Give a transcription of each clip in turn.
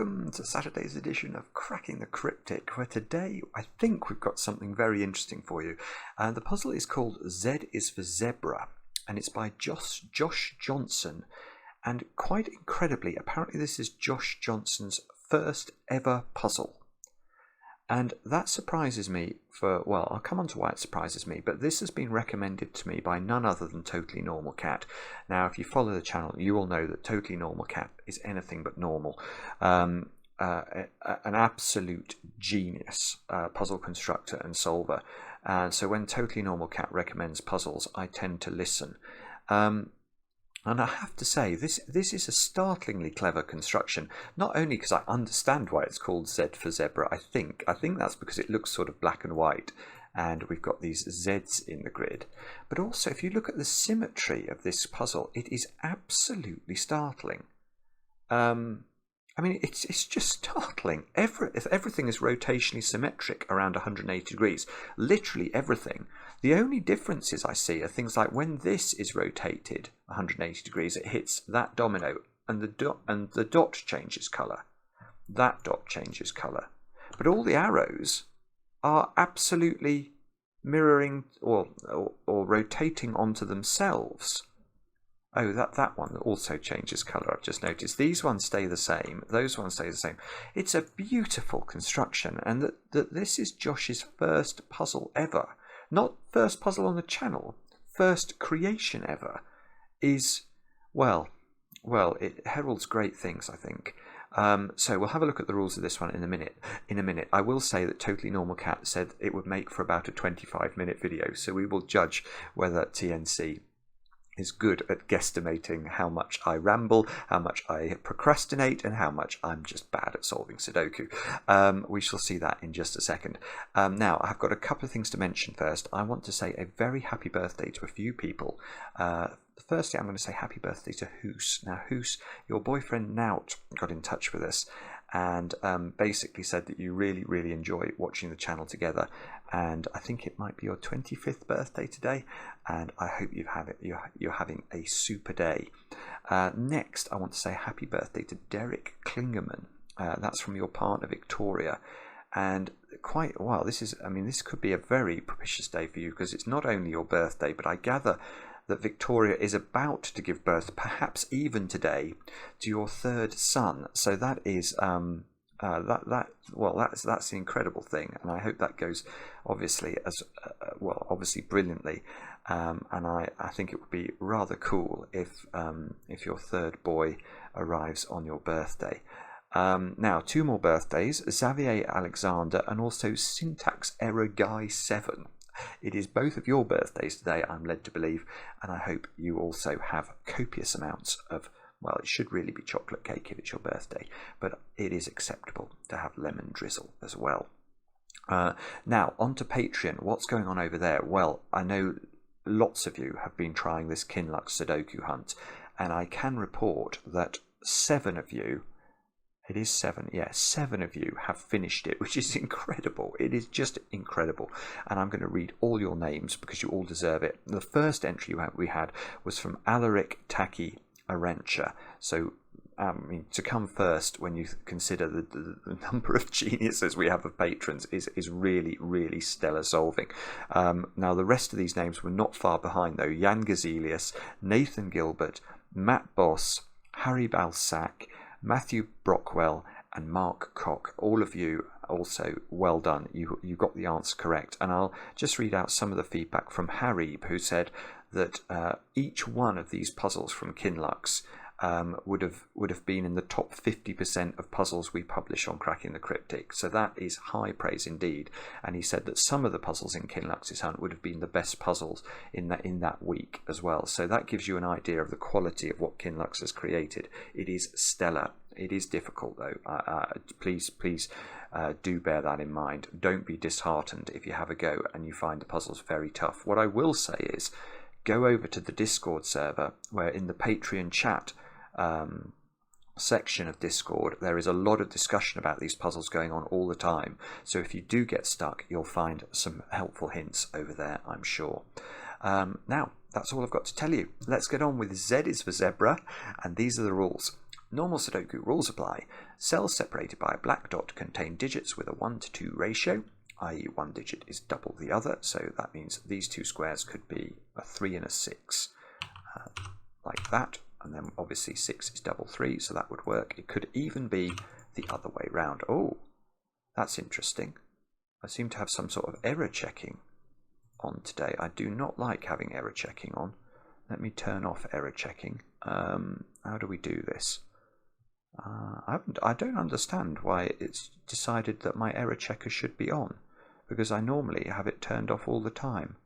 welcome to Saturday's edition of Cracking the Cryptic, where today I think we've got something very interesting for you. The puzzle is called Z is for Zebra, and it's by Josh Johnson. And quite incredibly, apparently this is Josh Johnson's first ever puzzle. And that surprises me well, I'll come on to why it surprises me, but this has been recommended to me by none other than Totally Normal Cat. Now, if you follow the channel, you will know that Totally Normal Cat is anything but normal. An absolute genius puzzle constructor and solver. So when Totally Normal Cat recommends puzzles, I tend to listen. And I have to say, this is a startlingly clever construction, not only because I understand why it's called Z for Zebra. I think that's because it looks sort of black and white, and we've got these Zs in the grid. But also, if you look at the symmetry of this puzzle, it is absolutely startling. I mean, it's just startling. Everything is rotationally symmetric around 180 degrees. Literally everything. The only differences I see are things like when this is rotated 180 degrees, it hits that domino, and the dot changes colour. That dot changes colour. But all the arrows are absolutely mirroring or rotating onto themselves. Oh, that one also changes colour, I've just noticed. These ones stay the same, those ones stay the same. It's a beautiful construction, and that this is Josh's first puzzle ever. Not first puzzle on the channel, first creation ever, is, well, it heralds great things, I think. So we'll have a look at the rules of this one in a minute. I will say that Totally Normal Cat said it would make for about a 25-minute video, so we will judge whether TNC is good at guesstimating how much I ramble, how much I procrastinate, and how much I'm just bad at solving Sudoku. We shall see that in just a second. Now, I've got a couple of things to mention first. I want to say a very happy birthday to a few people. Firstly, I'm going to say happy birthday to Hoos. Now, Hoos, your boyfriend Nout got in touch with us and basically said that you really, really enjoy watching the channel together. And I think it might be your 25th birthday today, and I hope you're having a super day. Next, I want to say happy birthday to Derek Klingerman. That's from your partner Victoria, and this could be a very propitious day for you because it's not only your birthday, but I gather that Victoria is about to give birth, perhaps even today, to your third son. So that is that's the incredible thing, and I hope that goes obviously brilliantly. And I think it would be rather cool if your third boy arrives on your birthday. Now, two more birthdays: Xavier Alexander and also Syntax Error Guy 7. It is both of your birthdays today, I'm led to believe, and I hope you also have copious amounts of, well, it should really be chocolate cake if it's your birthday, but it is acceptable to have lemon drizzle as well. Now, on to Patreon. What's going on over there? Well, I know lots of you have been trying this Kinlux Sudoku hunt, and I can report that 7 of you, it is 7, yeah, 7 of you have finished it, which is incredible. It is just incredible. And I'm going to read all your names because you all deserve it. The first entry we had was from Alaric Taki Arencha. So, to come first when you consider the number of geniuses we have of patrons is really, really stellar solving. Now, the rest of these names were not far behind, though. Jan Gazelius, Nathan Gilbert, Matt Boss, Harry Balsac, Matthew Brockwell, and Mark Cock. All of you also well done. You got the answer correct. And I'll just read out some of the feedback from Harry, who said that each one of these puzzles from Kinlux would have been in the top 50% of puzzles we publish on Cracking the Cryptic. So that is high praise indeed. And he said that some of the puzzles in Kinlux's hunt would have been the best puzzles in that week as well. So that gives you an idea of the quality of what Kinlux has created. It is stellar. It is difficult though. Please do bear that in mind. Don't be disheartened if you have a go and you find the puzzles very tough. What I will say is, go over to the Discord server, where in the Patreon chat section of Discord there is a lot of discussion about these puzzles going on all the time. So if you do get stuck, you'll find some helpful hints over there, I'm sure. Now, that's all I've got to tell you. Let's get on with Z is for Zebra, and these are the rules. Normal Sudoku rules apply. Cells separated by a black dot contain digits with a 1:2 ratio, i.e. one digit is double the other, so that means these two squares could be a 3 and a 6, like that, and then obviously 6 is double 3, so that would work. It could even be the other way round. Oh, that's interesting. I seem to have some sort of error checking on today. I do not like having error checking on. Let me turn off error checking. How do we do this? I don't understand why it's decided that my error checker should be on, because I normally have it turned off all the time.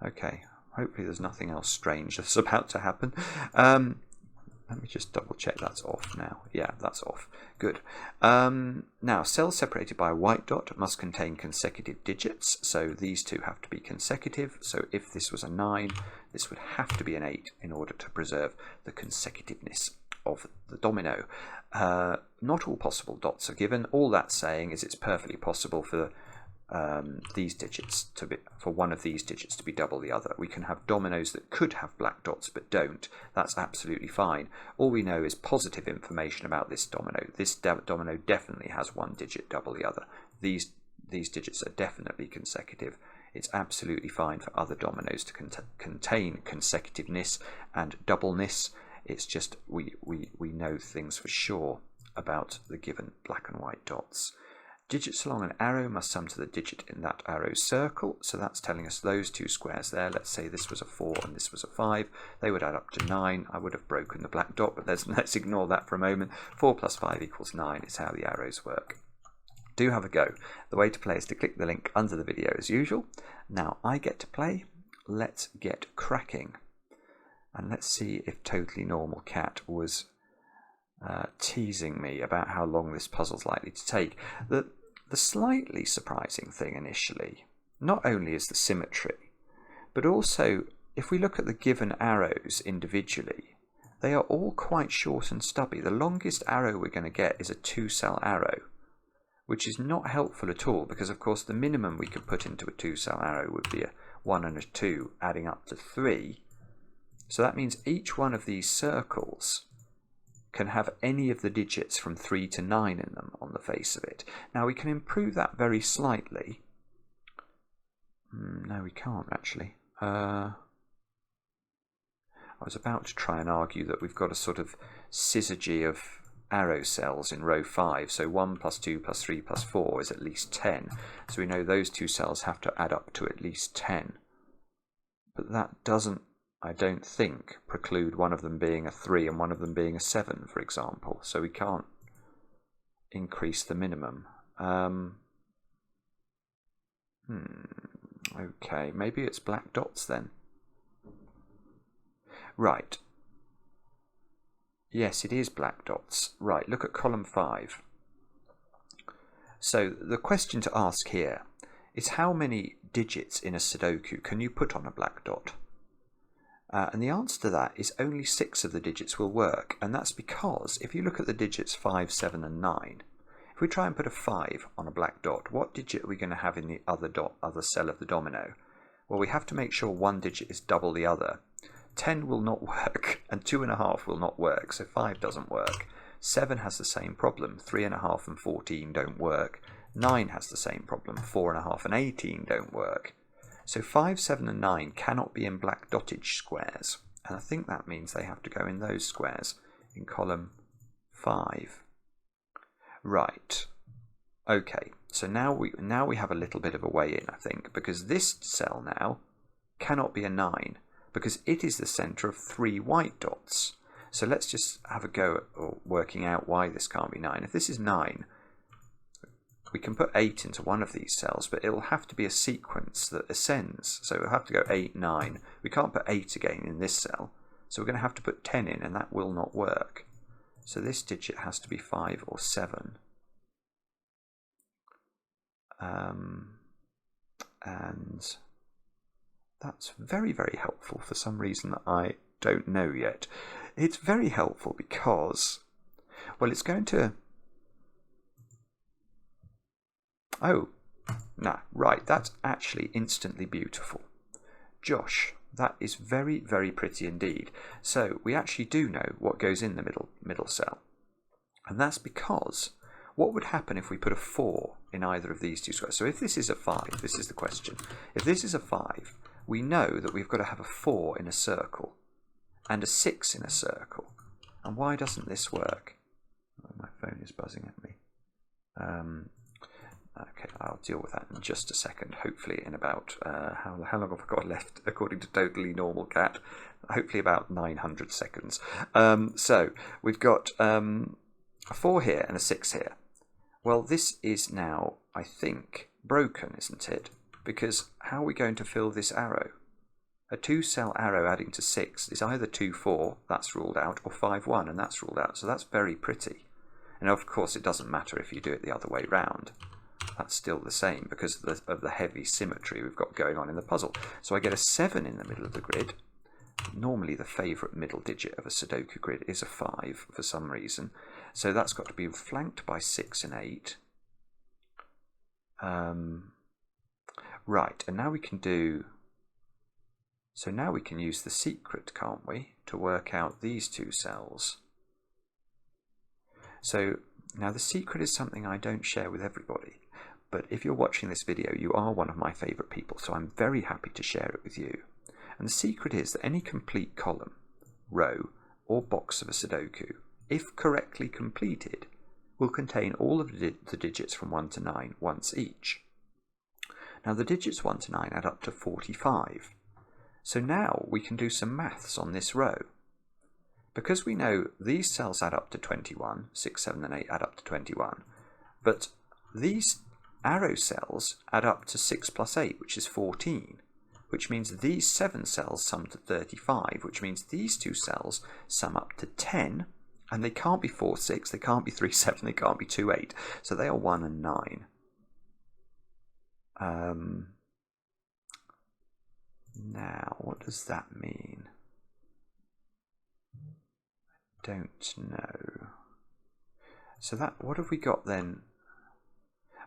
Okay, hopefully there's nothing else strange that's about to happen. Let me just double check that's off now. Yeah, that's off. Good. Now, cells separated by a white dot must contain consecutive digits, so these two have to be consecutive. So if this was a 9, this would have to be an 8 in order to preserve the consecutiveness of the domino. Not all possible dots are given. All that's saying is it's perfectly possible for these digits to be, for one of these digits to be double the other. We can have dominoes that could have black dots but don't. That's absolutely fine. All we know is positive information about this domino. This domino definitely has one digit double the other. These digits are definitely consecutive. It's absolutely fine for other dominoes to contain consecutiveness and doubleness. It's just we know things for sure about the given black and white dots. Digits along an arrow must sum to the digit in that arrow's circle. So that's telling us those two squares there. Let's say this was a 4 and this was a 5. They would add up to 9. I would have broken the black dot, but let's ignore that for a moment. 4 plus 5 equals 9 is how the arrows work. Do have a go. The way to play is to click the link under the video as usual. Now I get to play. Let's get cracking. And let's see if Totally Normal Cat was teasing me about how long this puzzle's likely to take. The slightly surprising thing initially, not only is the symmetry, but also if we look at the given arrows individually, they are all quite short and stubby. The longest arrow we're going to get is a 2-cell arrow, which is not helpful at all, because of course the minimum we could put into a 2-cell arrow would be a 1 and a 2 adding up to 3. So that means each one of these circles can have any of the digits from 3 to 9 in them on the face of it. Now we can improve that very slightly. No, we can't actually. I was about to try and argue that we've got a sort of syzygy of arrow cells in row 5, so 1 plus 2 plus 3 plus 4 is at least 10. So we know those two cells have to add up to at least 10. But that doesn't, I don't think, preclude one of them being a 3 and one of them being a 7, for example. So we can't increase the minimum. Okay, maybe it's black dots then. Right. Yes, it is black dots. Right, look at column 5. So the question to ask here is how many digits in a Sudoku can you put on a black dot? And the answer to that is only 6 of the digits will work, and that's because if you look at the digits 5, 7 and 9, if we try and put a 5 on a black dot, what digit are we going to have in the other cell of the domino? Well, we have to make sure one digit is double the other. 10 will not work, and 2.5 will not work, so 5 doesn't work. 7 has the same problem, 3.5 and 14 don't work. 9 has the same problem, 4.5 and 18 don't work. So 5, 7 and 9 cannot be in black dottage squares, and I think that means they have to go in those squares in column 5. Right. Okay, so now we have a little bit of a way in, I think, because this cell now cannot be a 9 because it is the centre of 3 white dots. So let's just have a go at working out why this can't be 9. If this is 9, we can put 8 into one of these cells, but it will have to be a sequence that ascends. So we'll have to go 8, 9. We can't put 8 again in this cell. So we're going to have to put 10 in, and that will not work. So this digit has to be 5 or 7. And that's very, very helpful for some reason that I don't know yet. It's very helpful because, well, it's going to... Oh, nah, right, that's actually instantly beautiful. Josh, That is very, very pretty indeed. So we actually do know what goes in the middle cell. And that's because what would happen if we put a 4 in either of these two squares? So if this is a 5, this is the question. If this is a 5, we know that we've got to have a 4 in a circle and a 6 in a circle. And why doesn't this work? Oh, my phone is buzzing at me. Okay, I'll deal with that in just a second. Hopefully in about, how long have I got left according to Totally Normal Cat? Hopefully about 900 seconds. So we've got a 4 here and a 6 here. Well, this is now, I think, broken, isn't it? Because how are we going to fill this arrow? A 2-cell arrow adding to 6 is either 2, 4, that's ruled out, or 5, 1, and that's ruled out. So that's very pretty. And of course, it doesn't matter if you do it the other way round. That's still the same because of the heavy symmetry we've got going on in the puzzle. So I get a 7 in the middle of the grid. Normally the favourite middle digit of a Sudoku grid is a 5 for some reason. So that's got to be flanked by 6 and 8. Right, and now we can do... So now we can use the secret, can't we, to work out these 2 cells. So now the secret is something I don't share with everybody. But if you're watching this video, you are one of my favourite people, so I'm very happy to share it with you. And the secret is that any complete column, row, or box of a Sudoku, if correctly completed, will contain all of the digits from 1 to 9 once each. Now the digits 1 to 9 add up to 45. So now we can do some maths on this row. Because we know these cells add up to 21, 6, 7 and 8 add up to 21, but these arrow cells add up to 6 plus 8, which is 14, which means these 7 cells sum to 35, which means these 2 cells sum up to 10, and they can't be 4, 6, they can't be 3, 7, they can't be 2, 8, so they are 1 and 9. Now, what does that mean? I don't know. So that, what have we got then?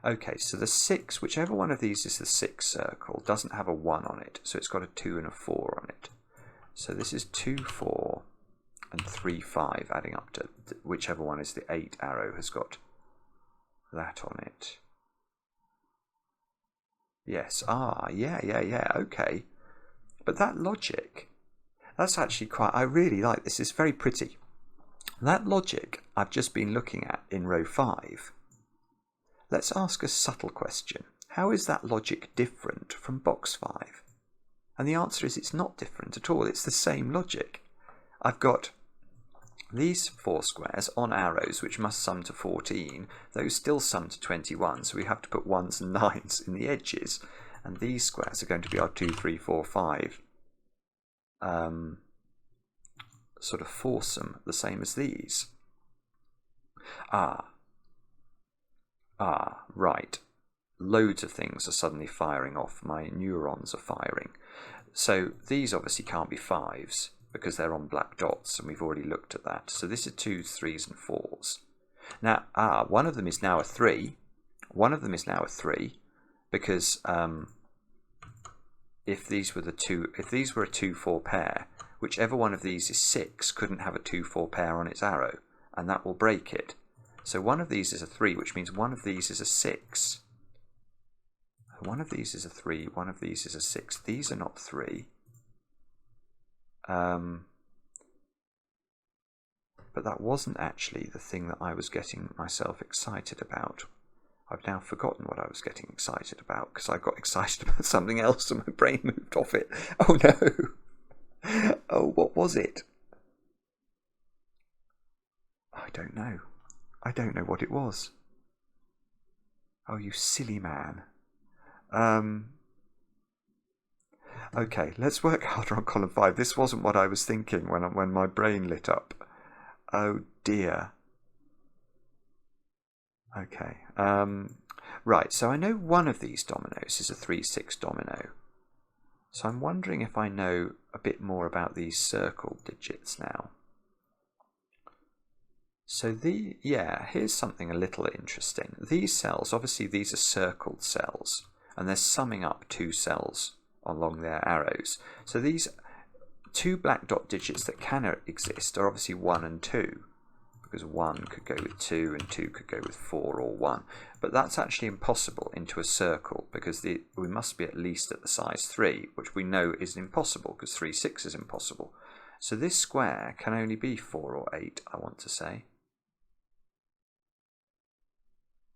Okay, so the 6, whichever one of these is the 6 circle, doesn't have a 1 on it, so it's got a 2 and a 4 on it. So this is 2, 4, and 3, 5, adding up to whichever one is the 8 arrow has got that on it. Yes, yeah, okay. But that logic, that's actually quite, I really like this, it's very pretty. That logic I've just been looking at in row 5. Let's ask a subtle question. How is that logic different from box 5? And the answer is it's not different at all. It's the same logic. I've got these 4 squares on arrows, which must sum to 14. Those still sum to 21, so we have to put 1s and 9s in the edges. And these squares are going to be our 2, 3, 4, 5. Sort of foursome, the same as these. Right. Loads of things are suddenly firing off. My neurons are firing. So these obviously can't be 5s because they're on black dots, and we've already looked at that. So this is 2s, 3s, and 4s. Now, one of them is now a 3. One of them is now a 3 because if these were a 2-4 pair, whichever one of these is 6 couldn't have a 2-4 pair on its arrow, and that will break it. So one of these is a 3, which means one of these is a 6. One of these is a 3, one of these is a 6. These are not 3. But that wasn't actually the thing that I was getting myself excited about. I've now forgotten what I was getting excited about because I got excited about something else and my brain moved off it. Oh no! Oh, what was it? I don't know. I don't know what it was. Oh, you silly man. Okay, let's work harder on column 5. This wasn't what I was thinking when my brain lit up. Oh dear. Okay. Right, so I know one of these dominoes is a 3-6 domino. So I'm wondering if I know a bit more about these circle digits now. So here's something a little interesting. These cells, obviously these are circled cells, and they're summing up 2 cells along their arrows. So these two black dot digits that can exist are obviously 1 and 2, because 1 could go with 2 and 2 could go with 4 or 1. But that's actually impossible into a circle, because we must be at least at the size 3, which we know is impossible, because 3, 6 is impossible. So this square can only be 4 or 8, I want to say.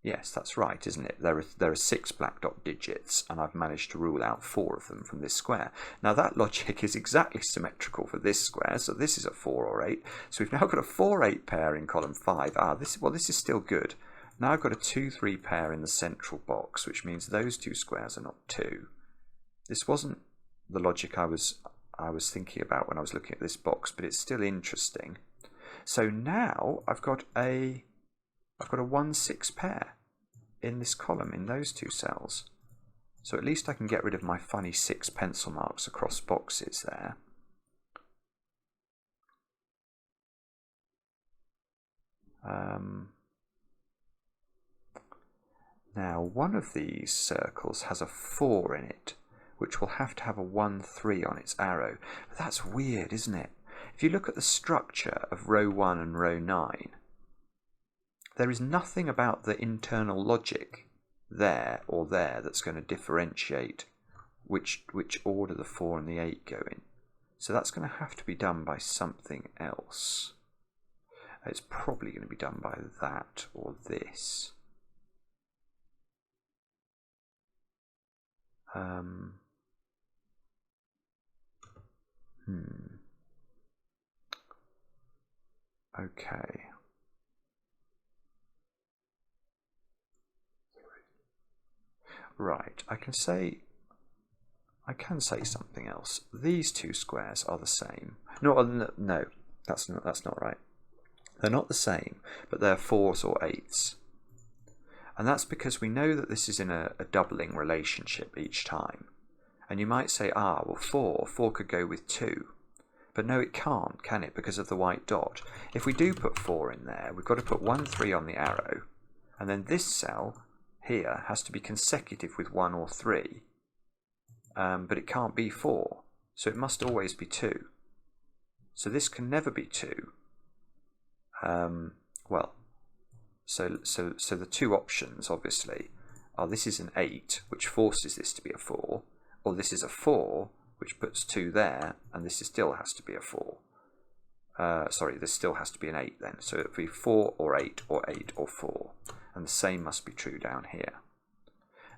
Yes, that's right, isn't it? There are 6 black dot digits, and I've managed to rule out 4 of them from this square. Now that logic is exactly symmetrical for this square, so this is a 4 or 8. So we've now got a 4-8 pair in column 5. This is still good. Now I've got a 2-3 pair in the central box, which means those two squares are not 2. This wasn't the logic I was thinking about when I was looking at this box, but it's still interesting. So now I've got a 1-6 pair in this column, in those two cells. So at least I can get rid of my funny 6 pencil marks across boxes there. Now one of these circles has a 4 in it, which will have to have a 1-3 on its arrow. But that's weird, isn't it? If you look at the structure of row 1 and row 9, there is nothing about the internal logic there or there that's going to differentiate which order the 4 and the 8 go in. So that's going to have to be done by something else. It's probably going to be done by that or this. Okay. Right, I can say something else. These two squares are the same. No, that's not right. They're not the same, but they're 4s or 8s. And that's because we know that this is in a doubling relationship each time. And you might say, well, 4 could go with 2. But no, it can't, can it, because of the white dot. If we do put 4 in there, we've got to put 1-3 on the arrow, and then this cell here has to be consecutive with 1 or 3, but it can't be 4, so it must always be 2. So this can never be 2. So the two options, obviously, are this is an 8, which forces this to be a 4, or this is a 4, which puts 2 there, and this still has to be a 4. This still has to be an 8 then. So it would be 4 or 8 or 8 or 4. And the same must be true down here.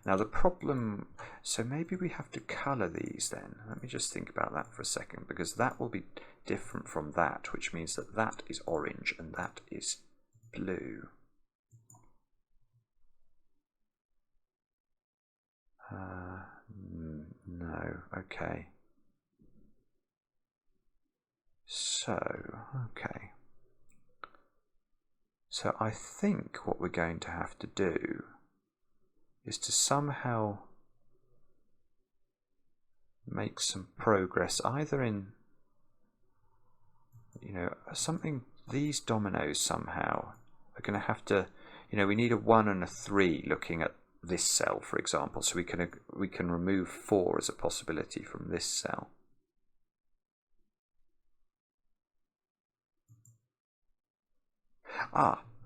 Now the problem, so maybe we have to colour these then. Let me just think about that for a second, because that will be different from that, which means that that is orange and that is blue. No, okay. Okay. So I think what we're going to have to do is to somehow make some progress, either in, something, these dominoes somehow are going to have to, we need a 1 and a 3 looking at this cell, for example, so we can remove 4 as a possibility from this cell.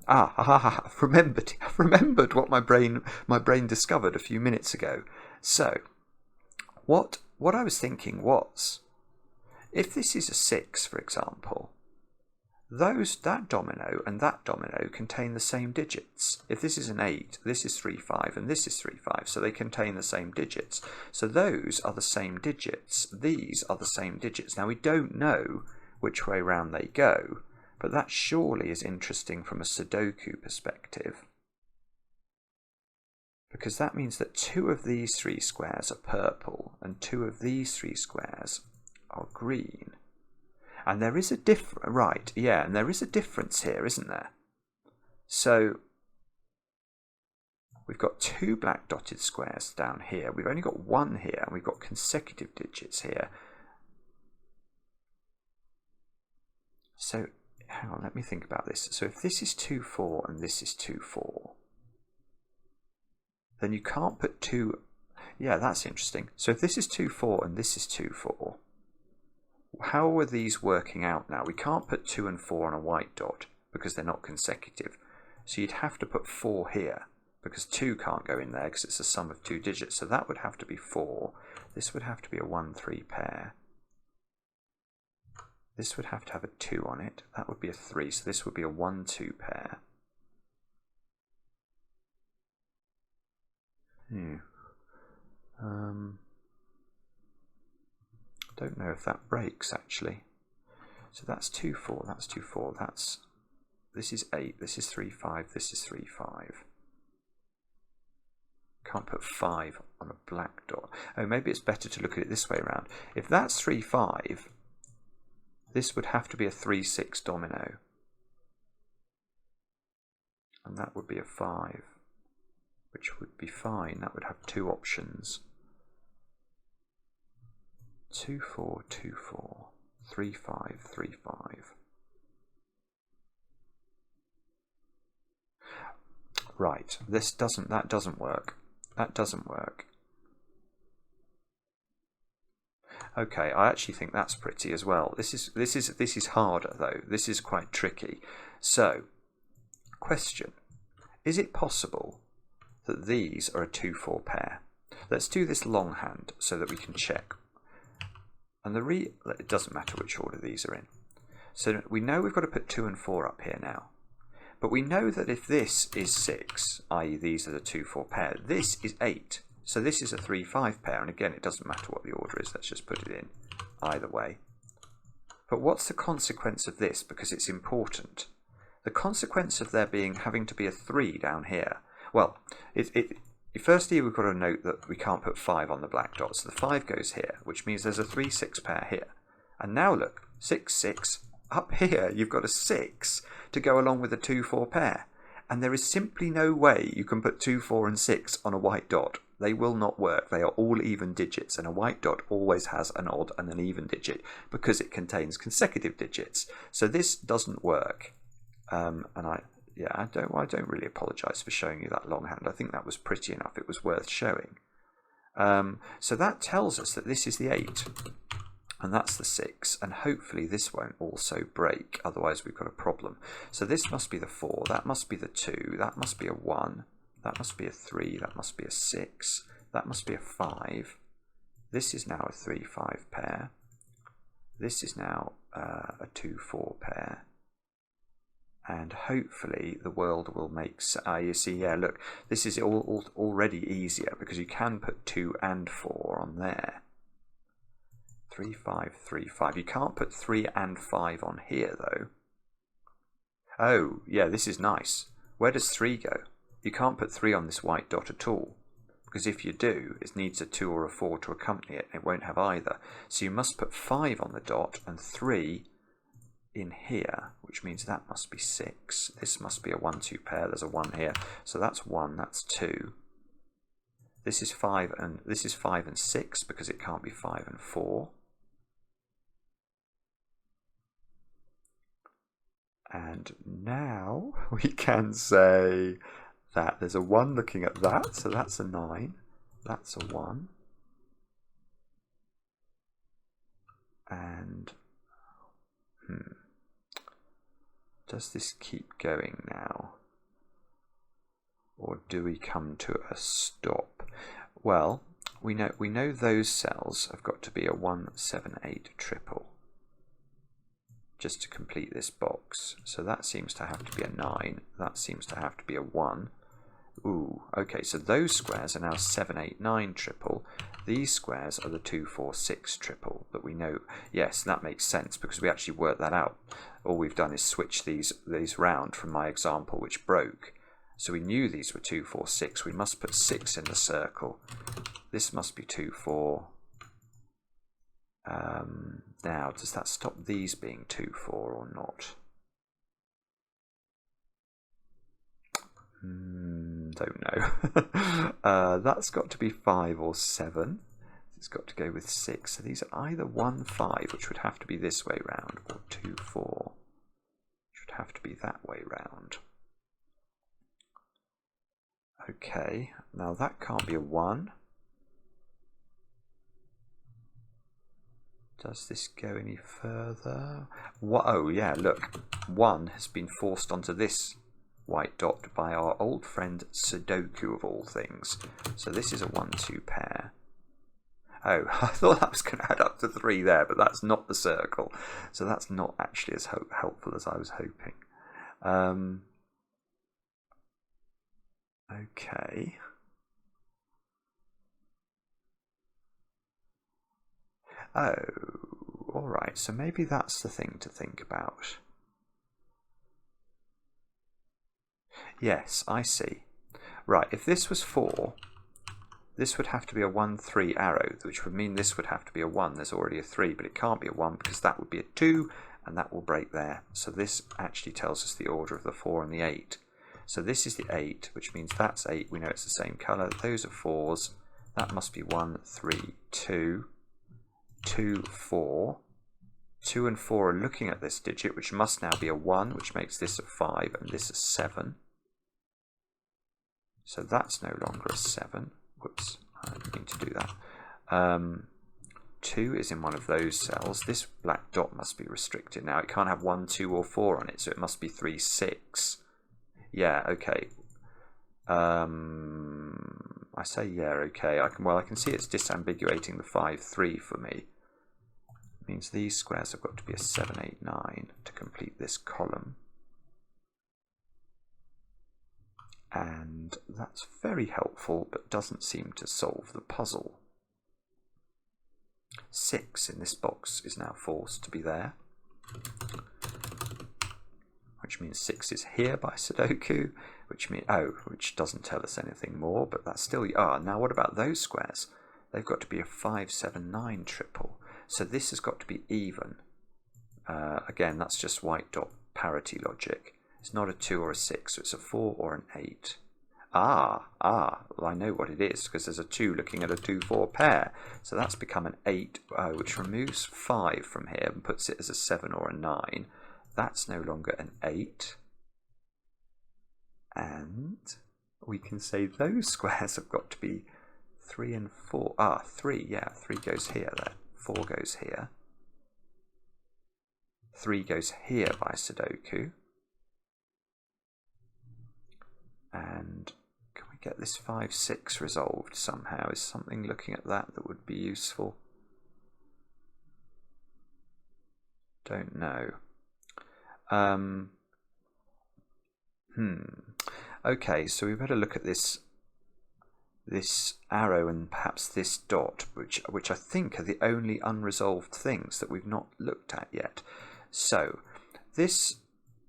I've remembered what my brain discovered a few minutes ago. So what I was thinking was, if this is a 6, for example, that domino and that domino contain the same digits. If this is an 8, this is 3, 5, and this is 3, 5, so they contain the same digits. So those are the same digits. These are the same digits. Now we don't know which way round they go, but that surely is interesting from a Sudoku perspective, because that means that 2 of these 3 squares are purple and 2 of these 3 squares are green. And there is a and there is a difference here, isn't there? So we've got 2 black dotted squares down here. We've only got 1 here, and we've got consecutive digits here. So hang on, let me think about this. So if this is 2, 4 and this is 2, 4, then you can't put 2. Yeah, that's interesting. So if this is 2, 4 and this is 2, 4, how are these working out now? We can't put 2 and 4 on a white dot because they're not consecutive. So you'd have to put 4 here because 2 can't go in there because it's a sum of 2 digits. So that would have to be 4. This would have to be a 1-3 pair. This would have to have a 2 on it. That would be a 3. So this would be a 1-2 pair. I don't know if that breaks actually. So that's 2-4. That's 2-4. That's this is 8. This is 3-5. This is 3-5. Can't put 5 on a black dot. Oh, maybe it's better to look at it this way around. If that's 3-5, this would have to be a 3-6 domino. And that would be a 5, which would be fine. That would have 2 options. 2-4, 2-4, 3-5, 3-5. Right, that doesn't work. That doesn't work. Okay, I actually think that's pretty as well. This is harder though. This is quite tricky. So, question: is it possible that these are a 2-4 pair? Let's do this longhand so that we can check. And it doesn't matter which order these are in. So we know we've got to put 2 and 4 up here now. But we know that if this is 6, i.e. these are the 2-4 pair, this is 8. So this is a 3-5 pair. And again, it doesn't matter what the order is. Let's just put it in either way. But what's the consequence of this? Because it's important. The consequence of there having to be a 3 down here. Well, firstly, we've got to note that we can't put 5 on the black dot, so the 5 goes here, which means there's a 3-6 pair here. And now look, 6-6, up here you've got a 6 to go along with a 2-4 pair. And there is simply no way you can put 2, 4 and 6 on a white dot. They will not work. They are all even digits, and a white dot always has an odd and an even digit because it contains consecutive digits. So this doesn't work. I don't really apologise for showing you that longhand. I think that was pretty enough. It was worth showing. So that tells us that this is the 8, and that's the 6, and hopefully this won't also break, otherwise we've got a problem. So this must be the 4, that must be the 2, that must be a 1, that must be a 3, that must be a 6, that must be a 5. This is now a 3-5 pair. This is now a 2-4 pair. And hopefully the world will make... you see, yeah, look, this is already easier because you can put 2 and 4 on there. 3-5, 3-5. You can't put 3 and 5 on here, though. Oh, yeah, this is nice. Where does 3 go? You can't put 3 on this white dot at all, because if you do, it needs a 2 or a 4 to accompany it, and it won't have either. So you must put 5 on the dot and 3 in here, which means that must be 6. This must be a 1-2 pair. There's a 1 here, so that's 1. That's 2. This is 5 and 6 because it can't be 5 and 4. And now we can say that there's a 1 looking at that, so that's a 9. That's a 1. And does this keep going now? Or do we come to a stop? Well, we know those cells have got to be a 1, 7, 8 triple just to complete this box. So that seems to have to be a 9. That seems to have to be a 1. Ooh, okay, so those squares are now 7, 8, 9 triple. These squares are the 2, 4, 6 triple that we know. Yes, that makes sense because we actually worked that out. All we've done is switch these round from my example, which broke. So we knew these were 2, 4, 6. We must put 6 in the circle. This must be 2, 4. Now, does that stop these being 2, 4 or not? Don't know. That's got to be 5 or 7. It's got to go with 6. So these are either 1, 5, which would have to be this way round, or 2, 4, which would have to be that way round. Okay, now that can't be a 1. Does this go any further? Oh yeah, look. 1 has been forced onto this white dot by our old friend Sudoku of all things. So this is a 1-2 pair. Oh, I thought that was going to add up to 3 there, but that's not the circle. So that's not actually as helpful as I was hoping. Okay. Oh, alright, so maybe that's the thing to think about. Yes, I see. Right, if this was 4, this would have to be a 1-3 arrow, which would mean this would have to be a 1. There's already a 3, but it can't be a 1 because that would be a 2, and that will break there. So this actually tells us the order of the 4 and the 8. So this is the 8, which means that's 8. We know it's the same colour. Those are 4s. That must be 1, 3, 2, 2, 4. 2 and 4 are looking at this digit, which must now be a 1, which makes this a 5 and this a 7. So that's no longer a 7. Whoops, I didn't mean to do that. 2 is in one of those cells. This black dot must be restricted now. It can't have 1, 2 or 4 on it, so it must be 3, 6. Yeah, okay. I say yeah, okay. I can see it's disambiguating the 5, 3 for me. It means these squares have got to be a 7, 8, 9 to complete this column. And that's very helpful, but doesn't seem to solve the puzzle. 6 in this box is now forced to be there, which means 6 is here by Sudoku, which doesn't tell us anything more, but that's still... now what about those squares? They've got to be a 5, 7, 9 triple, so this has got to be even. Again, that's just white dot parity logic. It's not a 2 or a 6, so it's a 4 or an 8. Well, I know what it is, because there's a 2 looking at a 2, 4 pair. So that's become an 8, which removes 5 from here and puts it as a 7 or a 9. That's no longer an 8. And we can say those squares have got to be 3 and 4. 3, yeah, 3 goes here there. 4 goes here. 3 goes here by Sudoku. And can we get this 5, 6 resolved somehow? Is something looking at that would be useful? Don't know. Okay, so we better look at this arrow and perhaps this dot, which I think are the only unresolved things that we've not looked at yet. So this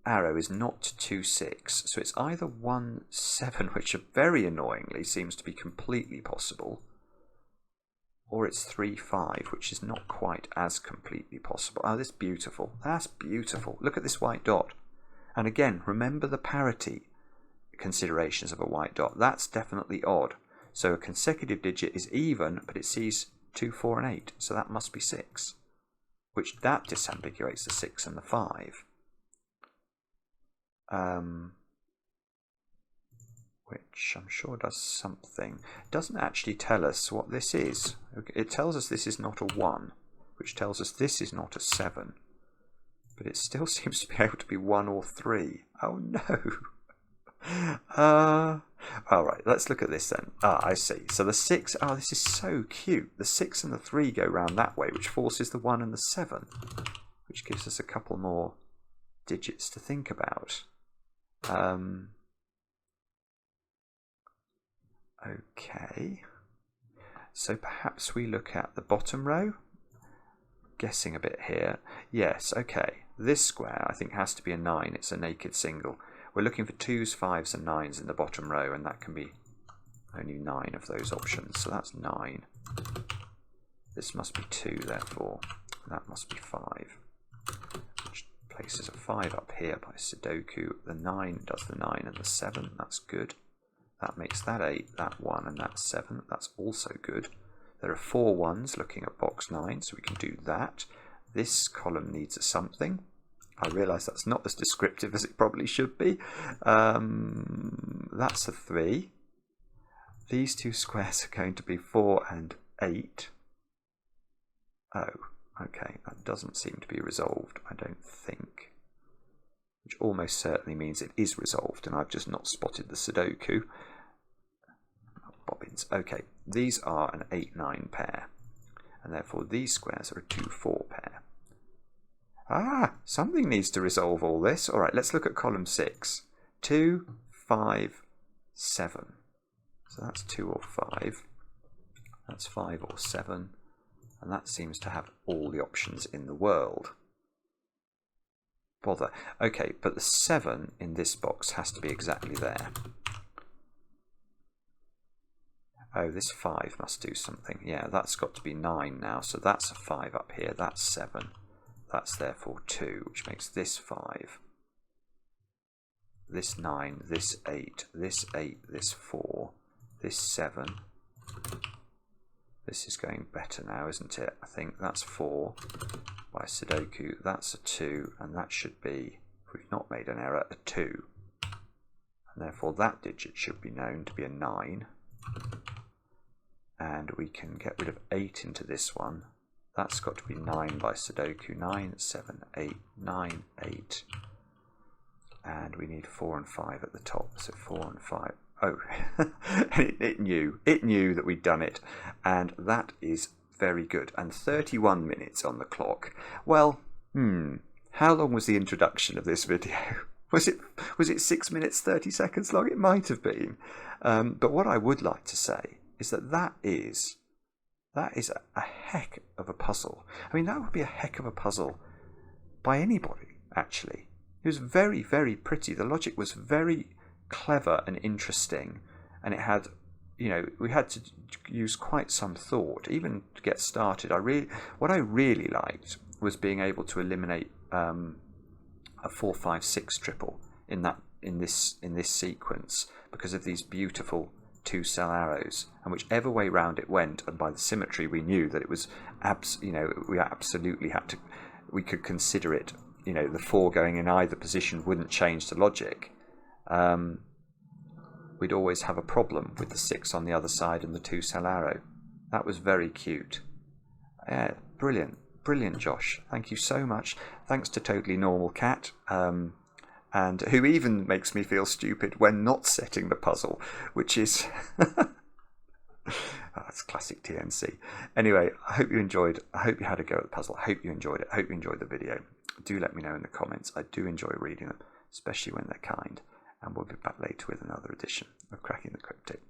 arrow is not 2, 6, so it's either 1, 7, which very annoyingly seems to be completely possible, or it's 3, 5, which is not quite as completely possible. That's beautiful. That's beautiful. Look at this white dot. And again, remember the parity considerations of a white dot. That's definitely odd. So a consecutive digit is even, but it sees 2, 4, and 8, so that must be 6, which that disambiguates the 6 and the 5. Which I'm sure does something. It doesn't actually tell us what this is. It tells us this is not a 1, which tells us this is not a 7. But it still seems to be able to be 1 or 3. Oh no! Alright, let's look at this then. I see. So the 6, this is so cute. The 6 and the 3 go round that way, which forces the 1 and the 7, which gives us a couple more digits to think about. Okay, so perhaps we look at the bottom row, guessing a bit here. Yes, okay, this square I think has to be a 9, it's a naked single. We're looking for 2s, 5s and 9s in the bottom row, and that can be only 9 of those options, so that's 9. This must be 2 therefore, that must be 5, which places a 5 up here by Sudoku. The 9 does the 9 and the 7, that's good. That makes that 8, that 1 and that 7, that's also good. There are 4 1s looking at box 9, so we can do that. This column needs a something. I realise that's not as descriptive as it probably should be. That's a 3. These two squares are going to be 4 and 8. Oh, Okay, that doesn't seem to be resolved, I don't think. Which almost certainly means it is resolved, and I've just not spotted the Sudoku. Bobbins. Okay, these are an 8-9 pair, and therefore these squares are a 2-4 pair. Ah, something needs to resolve all this. All right, let's look at column 6. 2, 5, 7. So that's 2 or 5. That's 5 or 7. And that seems to have all the options in the world. Bother. Okay, but the 7 in this box has to be exactly there. Oh, this 5 must do something. Yeah, that's got to be 9 now. So that's a 5 up here. That's 7. That's therefore 2, which makes this 5. This 9, this 8, this 8, this 4, this 7. This is going better now, isn't it? I think that's 4 by Sudoku. That's a 2, and that should be, if we've not made an error, a 2. And therefore that digit should be known to be a 9. And we can get rid of 8 into this one. That's got to be 9 by Sudoku. 9, 7, 8, 9, 8. And we need 4 and 5 at the top. So 4 and 5. Oh, it knew that we'd done it. And that is very good. And 31 minutes on the clock. Well, how long was the introduction of this video? Was it 6 minutes 30 seconds long? It might have been. But what I would like to say is that is a heck of a puzzle. I mean, that would be a heck of a puzzle by anybody, actually. It was very, very pretty. The logic was very clever and interesting, and it had, we had to use quite some thought even to get started. What I really liked was being able to eliminate a 4, 5, 6 triple in this sequence because of these beautiful 2-cell arrows, and whichever way round it went, and by the symmetry we knew that it was we absolutely had to, we could consider it, the 4 going in either position wouldn't change the logic. We'd always have a problem with the 6 on the other side and the 2-cell arrow. That was very cute. Brilliant, Josh. Thank you so much. Thanks to Totally Normal Cat, and who even makes me feel stupid when not setting the puzzle, which is that's classic TNC. Anyway, I hope you enjoyed. I hope you had a go at the puzzle. I hope you enjoyed it. I hope you enjoyed the video. Do let me know in the comments. I do enjoy reading them, especially when they're kind. And we'll be back later with another edition of Cracking the Cryptic.